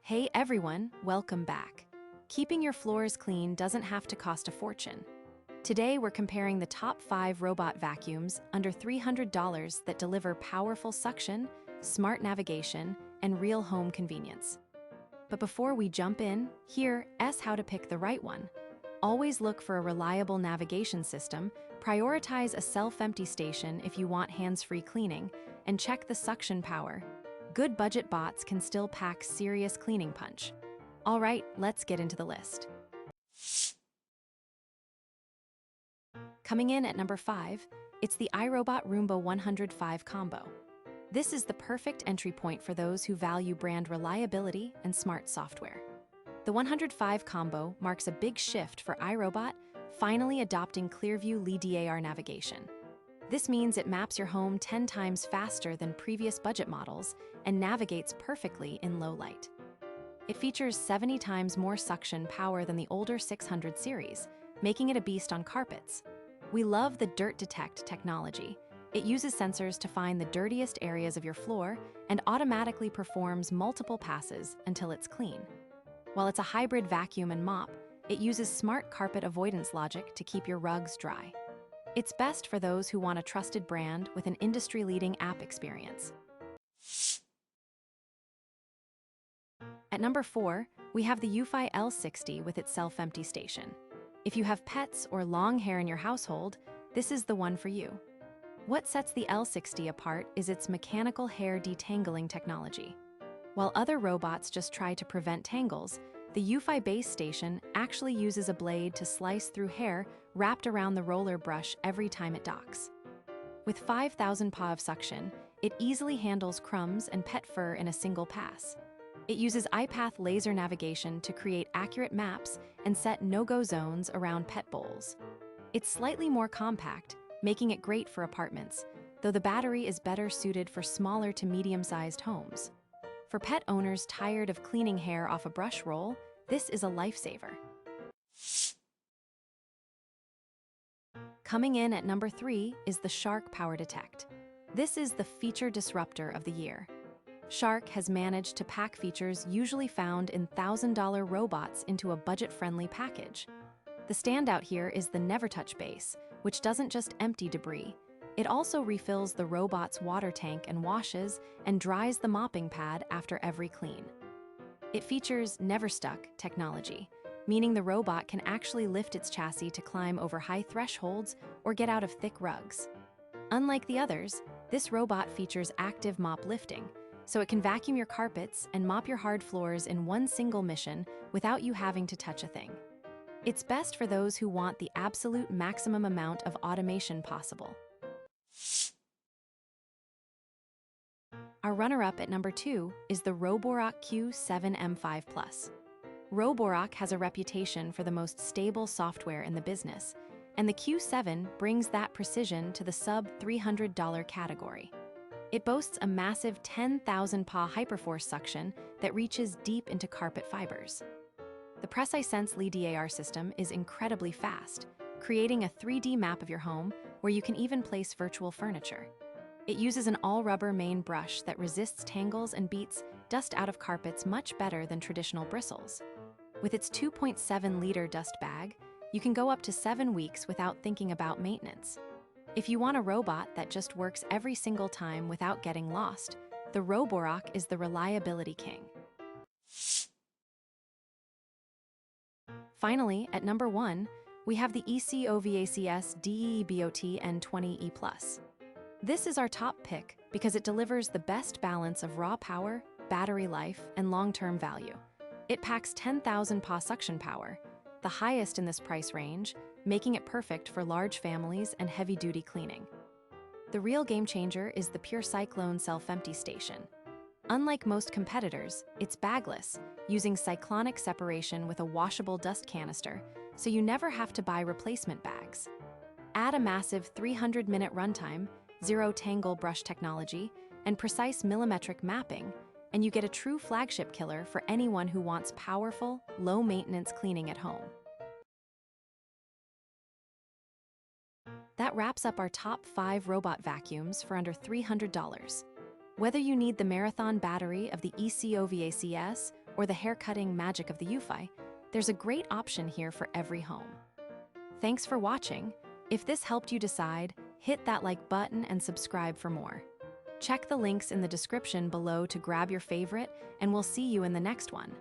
Hey everyone, welcome back. Keeping your floors clean doesn't have to cost a fortune. Today we're comparing the top 5 robot vacuums under $300 that deliver powerful suction, smart navigation, and real home convenience. But before we jump in, here's how to pick the right one. Always look for a reliable navigation system, prioritize a self-empty station if you want hands-free cleaning, and check the suction power. Good budget bots can still pack serious cleaning punch. All right, let's get into the list. Coming in at number 5, it's the iRobot Roomba 105 combo. This is the perfect entry point for those who value brand reliability and smart software. The 105 combo marks a big shift for iRobot, finally adopting Clearview LiDAR navigation. This means it maps your home 10 times faster than previous budget models and navigates perfectly in low light. It features 70 times more suction power than the older 600 series, making it a beast on carpets. We love the Dirt Detect technology. It uses sensors to find the dirtiest areas of your floor and automatically performs multiple passes until it's clean. While it's a hybrid vacuum and mop, it uses smart carpet avoidance logic to keep your rugs dry. It's best for those who want a trusted brand with an industry-leading app experience. At number 4, we have the eufy L60 with its self-empty station. If you have pets or long hair in your household, this is the one for you. What sets the L60 apart is its mechanical hair detangling technology. While other robots just try to prevent tangles, the eufy base station actually uses a blade to slice through hair wrapped around the roller brush every time it docks. With 5,000 PA of suction, it easily handles crumbs and pet fur in a single pass. It uses iPath laser navigation to create accurate maps and set no-go zones around pet bowls. It's slightly more compact, making it great for apartments, though the battery is better suited for smaller to medium-sized homes. For pet owners tired of cleaning hair off a brush roll, this is a lifesaver. Coming in at number 3 is the Shark PowerDetect. This is the feature disruptor of the year. Shark has managed to pack features usually found in $1,000 robots into a budget-friendly package. The standout here is the Never Touch base, which doesn't just empty debris. It also refills the robot's water tank and washes and dries the mopping pad after every clean. It features Never Stuck technology, meaning the robot can actually lift its chassis to climb over high thresholds or get out of thick rugs. Unlike the others, this robot features active mop lifting, so it can vacuum your carpets and mop your hard floors in one single mission without you having to touch a thing. It's best for those who want the absolute maximum amount of automation possible. Our runner-up at number 2 is the Roborock Q7 M5 Roborock has a reputation for the most stable software in the business, and the Q7 brings that precision to the sub-$300 category. It boasts a massive 10,000 PA hyperforce suction that reaches deep into carpet fibers. The PreciSense LiDAR system is incredibly fast, creating a 3D map of your home where you can even place virtual furniture. It uses an all-rubber main brush that resists tangles and beats dust out of carpets much better than traditional bristles. With its 2.7-liter dust bag, you can go up to 7 weeks without thinking about maintenance. If you want a robot that just works every single time without getting lost, the Roborock is the reliability king. Finally, at number 1, we have the ECOVACS DEEBOT N20E+. This is our top pick because it delivers the best balance of raw power, battery life, and long-term value. It packs 10,000 PA suction power, the highest in this price range, making it perfect for large families and heavy-duty cleaning. The real game changer is the Pure Cyclone self-empty station. Unlike most competitors, it's bagless, using cyclonic separation with a washable dust canister, so you never have to buy replacement bags. Add a massive 300-minute runtime, zero-tangle brush technology, and precise millimetric mapping, and you get a true flagship killer for anyone who wants powerful, low-maintenance cleaning at home. That wraps up our top 5 robot vacuums for under $300. Whether you need the marathon battery of the ECOVACS or the hair-cutting magic of the eufy, there's a great option here for every home. Thanks for watching. If this helped you decide, hit that like button and subscribe for more. Check the links in the description below to grab your favorite, and we'll see you in the next one.